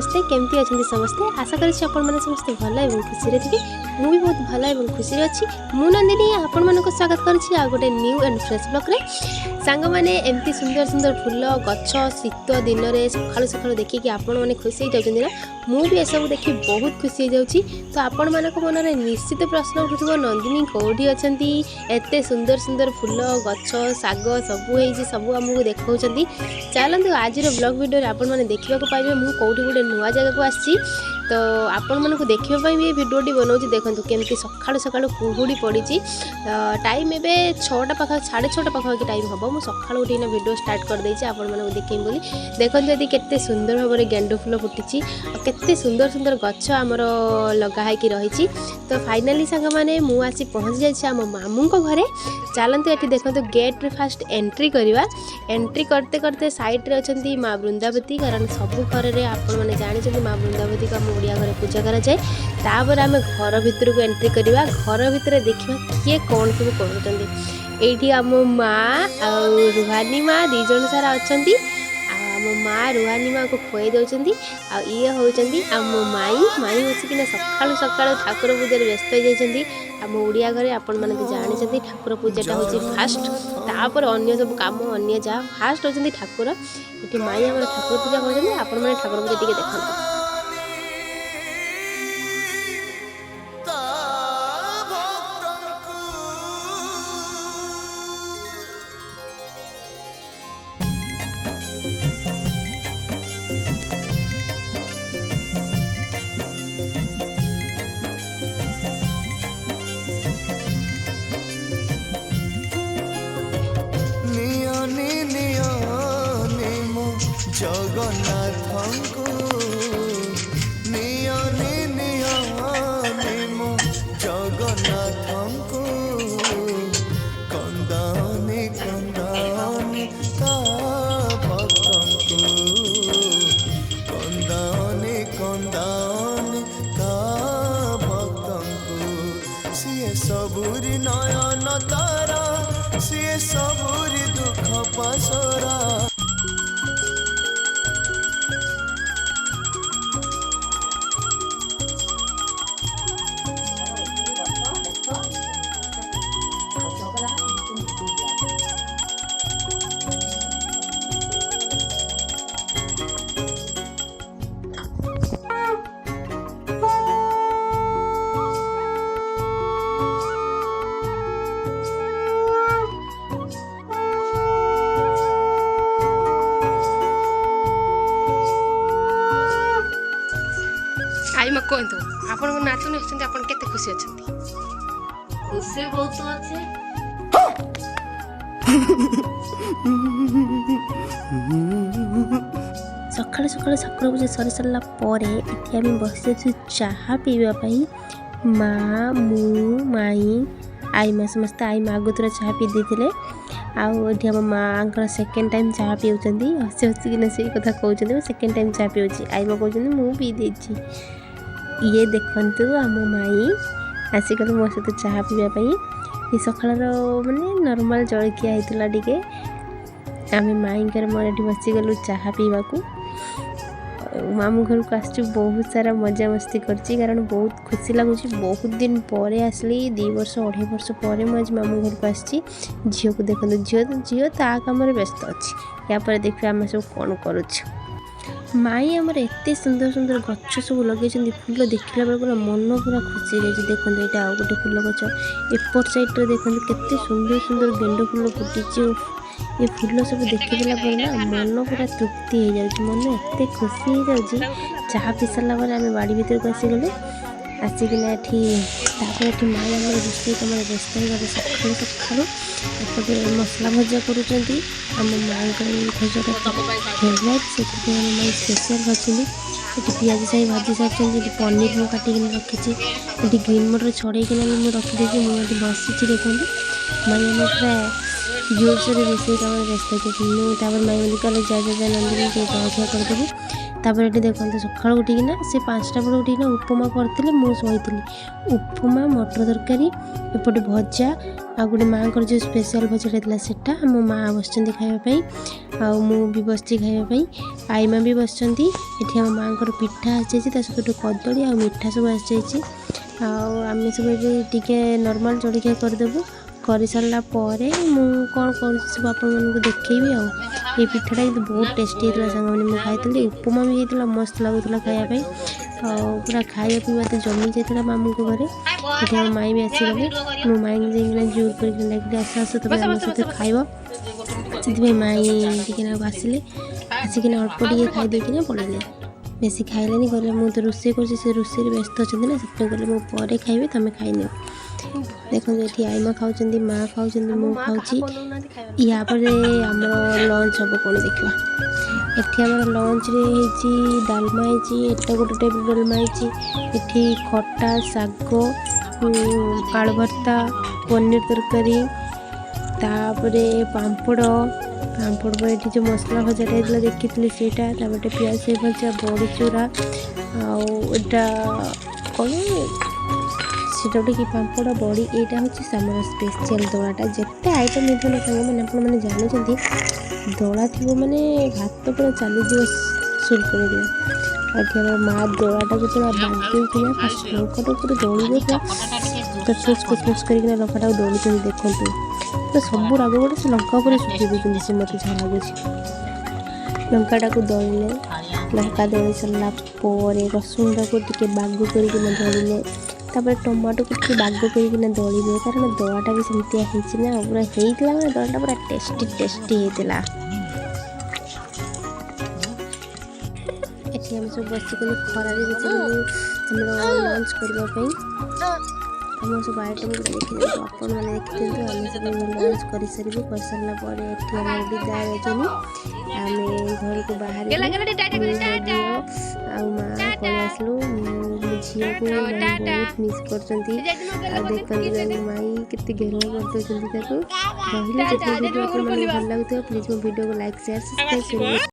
नमस्ते केमती अच्छा समस्ते आशा करें समस्ते भल और खुशी थे मुझे बहुत भल और खुशी अच्छी मु नंदिनी आपण मानक स्वागत करुँची आ गोटे न्यू एंड फ्रेश ब्लॉग रे सांग मैंने एमती सुंदर सुंदर फूल गछ शीत दिन में सकालू सकालू देखिए आपण मैंने खुशी हो जाती ना मुझे ये सब देखी बहुत खुशी हो जाऊँगी तो आपण मानक मन में निश्चित प्रश्न उठुव नंदिनी कौटी अच्छा एत सुंदर सुंदर फूल गछ शाग सबू सब आमको देखा चलते आज ब्लॉग वीडियो आपण मैंने देखा पाइबे मुझे कौटी गोटे नुआ जगह को आसी तो आपण मानक देखापी ये भिडियोटी बनाऊँ देखो केमती सकालू सकालू कुहुड़ी पड़ी टाइम एवं 6टा पाखा 6:30 पाखापाखि टाइम हम मुझे सकाल उठी भिडियो स्टार्ट कर देछि आपण मानक देखेम बोली देखो यदि केते सुंदर भाव में गेंडु फूल फुटी केते सुंदर सुंदर गछ आमर लगा है कि रही तो फाइनाली सांग मैंने मुझे आसी पहुँच जाइए आम मामू घरे चलते ये देखो गेट रे फास्ट एंट्री करवा एंट्री करते करते साइड रे अच्छा माँ वृंदावती कारण सबू घर में आपण मैंने जानते माँ वृंदावती को आम ओडिया घरे पूजा कराए तापर आम घर भितर को एंट्री करवा घर भितर देखा किए कौन सब कर आम माँ रुहानी माँ दीज सारा अच्छा आम माँ रुहानी माँ को खुआई दौरान ये होती आम माई बसिकिना सकालू सकालू ठाकुर पूजा व्यस्त हो जाती आम ओडिया घरे आपण मैंने जानते ठाकुर पूजाटा हूँ फास्ट तापर अन्य सब कम अन्य जहाँ फास्ट होती ठाकुर ये माई आम ठाकुर पूजा कर आपण मैंने ठाकुर पूजा टी देखते जगन्नाथଙ୍କୁ नियने नियने मो जगन्नाथଙ୍କୁ कंदाने कंदाने ता भक्तଙ୍କୁ कंदाने कंदाने ता भक्तଙ୍କୁ सिए सबुरी नयन तारा सिए सबुरी दुख पासरा आई मैं कहतु आपण नाचुन आपण केते खुशी अच्छा खुशी बहुत अच्छे सकाल सकाल ठाकुर पूजा सरी सारा पर इतनी आम बस जाइए चाहा पीवाई माँ मु माई आई माँ समस्ते आई माँ आगुतरा चाहा पी देते आठ आम माँ सेकेंड टाइम चाहा पीऊँगी हसी हसिकिना से कथा कहते सेकेंड टाइम चाहा पीऊँगी आई माँ कहते मुझे पी देती ये देखु आम माई आसिक मो सहित चाहा पीवाई ये सकाल मानने नॉर्मल जलखिया होता टे आम माई मोर बसीगलु चाहा पीवा मामू घर को आस बहुत सारा मजा मस्ती करची कारण बहुत खुशी लगुच बहुत दिन पर आसली 2 वर्ष 2.5 वर्ष पर मुझे मामू घर को आसी झील को देखते झील ता कम व्यस्त अच्छी यापर देखिए आम सब कौन करुच माई आमर एत सुंदर सुंदर गच सब लगे फूल देखला बेल पूरा मन पूरा खुशी रही देखते यहाँ आउ गोटे फूल गच एपट साइड्रे देखते केते सुंदर सुंदर गेंड फूल फुटी ये फूल सब देखीदेला ना मन पूरा तृप्ति हो जाए मन एत खुशी हो जाए चाहा पी सारा पर आम बाड़ी भर को आसीगले आसिकिना ये माँ आम रोषे कम व्यस्त हो सकालू सकालू एपटे मसला भजा करुँच आम माँ भजाटा फेवरेट से माँ स्पेशल भाजी ये पियाज साई भाजी सारी पनीर मुझे काटिक रखी ये ग्रीन मटर छड़ेकिना भी मुझे रखीदे मुझे बसी देखते माँ आम पूरा जोर से रोषे कम व्यस्त होती माँ बोली कहले जा नंदिनी के जलखिया करदेवी तापर ये देखते सकाल उठिकिना से 5टा बेल उठिकिना उपमा करते मुझे शोती उपमा मटर तरकारी एपटे भजा आ गोटे माँ जो स्पेशल भजा था मो माँ बस खावाई भी बस खावाई आईमा भी बस ये आम माँ पिठा आसी सहित कदली आ मिठा सब आसी आम सब टे नॉर्मल जलखिया करदेबू कर सारा पर मुझे कौन कर सब आपको देखी ये पिठाटा कि बहुत टेस्टी होता सांग मैंने खाई उपमा भी होता मस्त लगुला खायापी पूरा खाया पीवा तो जमी जाता मामू को घरे ये आम माई भी आसीगले मो माई जाइना जोर कर आस आस तुम आम सहित खाइब से माई टी आसिले आसिकिना अल्प टे खाईदेकिना पड़े बेसी खाइले कहले मुझे तो रोसे कर रोसे व्यस्त अच्छा ना से कहले मो पर खाइबे तुम खाइन देखो ये आईमा खाऊँ माँ खाऊँ मु खाऊँ या पर आम लंच हम कौन देखा ये आम लंच रे डालमा होता गोटे टाइप डालमा ये खटा शाग आलू भर्ता पनीर तरकारी तापरे पापड़ पापड़ पर ये जो मसला भजा देखी सेटा तापटे पियाज भजा बड़ी चूरा आटा कौन सीटा कि पापड़ बड़ी यहाँ हूँ सामर स्पेशल दलाटा जिते आइटम नहीं ना सांग मैंने आप जानते दला थी मैंने भात पूरा चलीज सुल कर माँ दलाटा जो बांधीना फास्ट लंका पूरा दौड़ी देता कचमच कचमच कर लंका दौड़ी देखते तो सब राग गुड़ा से लंका पर सुखी देते से मत जहाँ लगुच लंकाटा को दौड़े लंका दौड़ी सारापर रसुण टाक बागु कर दौड़े तापर टमाटो को बाग करना दलिबे कारण दलाटा भी सेमती ना पूरा होता मैंने दलाटा पूरा टेस्टी टेस्टी होता ये आम सब बस खरार लंच करने आम सब आइटम गुड़ा देखी आपण मैंने देखते आम सब लंच कर सारू कर सारापर ये विदाय रजनी आम घर को बाहर माँ पल आसलु झील को बहुत मिस कर माई के घेर कर रही भिडियो भल लगे प्लीज मो भिडियो को लाइक शेयर सब्सक्राइब करेंगे।